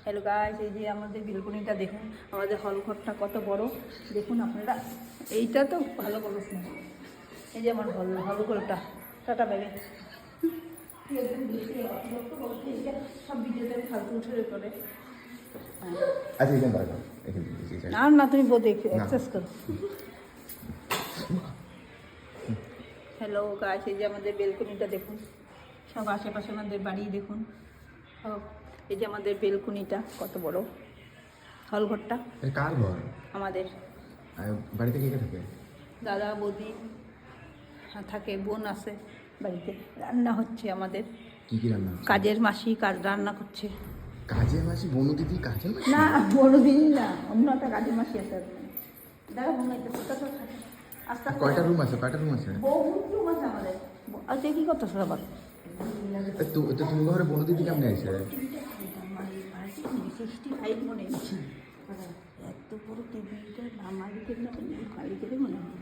Hello guys, এই যে আমাদের বেলকনিটা দেখুন, আমাদের হল ঘরটা কত বড় দেখুন আপনারা। এইটা তো ভালো বলছ না, এই যে আমার হল ঘরটা। টাটা বাইরে। সব ভিডিওতে ফালতু উঠে করে। আচ্ছা এখানে দাঁড়াও, না না, তুমি বোধ অ্যাক্সেস করো। হ্যালো গাইস, এই যে আমাদের বেলকনিটা দেখুন, সব আশেপাশে আমাদের বাড়ি দেখুন সব। এই যে আমাদের বেলকনিটা কত বড়, হলঘরটা কার ঘর? আমাদের। বাড়িতে কে কে থাকে? দাদা বৌদি থাকে, বোন আছে বাড়িতে। রান্না হচ্ছে আমাদের। কি কি রান্না? কাজের মাসি রান্না করছে। কাজের মাসি? বনু দিদি কাজের মাসি? না, বড় দিনই না, অন্য একটা কাজের মাসি আছে। দাদা বোন আস্তে কয়টা রুম আছে? বহুত রুম আছে আমাদের। আচ্ছা কি করতেছো আবার? তো তুমি ঘরে বনু দিদি কেমনে আছে? 65 মনে হচ্ছে। এত বড় টিভিটা মালিকের না, মালিকেরই মনে হয়।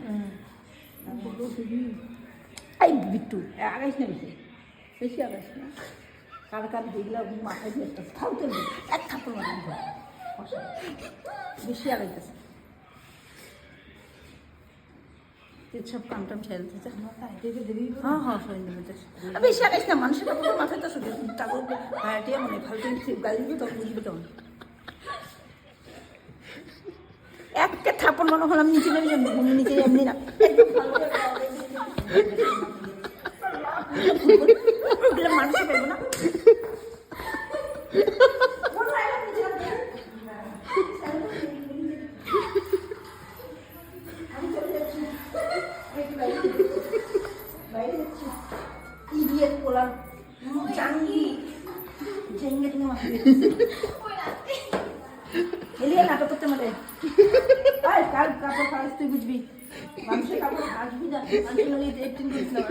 বড় টিভি। এই বিট্টু আগাইস না, বেশি আগাইস না। কার দেখলাম মাথায় দিয়ে একটা ফালতু এক থাপ্পড় মাথায় বেশি আগাইতেছে। সব কামটাম ছেড়েছে। হ্যাঁ হ্যাঁ, বেশি আগাইস না, মানুষের কাপড় মাথায় তো শুধু তারপর ভাড়াটিয়া মনে ফালতু গাড়ি দিবে, তখন বুঝবে তখন। একটা থাপ্পড় মনে হলাম নিচে নেমে যাবো, নিচে এমনি না মানুষে পেবো না। ইডিয়েট পোলা জাঙ্গি জেঙ্গে তুমি মাথায় এলিয়ে নাটক করতে মারে। কার কাপড় ফাড়াস তুই বুঝবি, মানুষের কাপড় আসবি না। মানুষের লাগে 18 করেছিলাম।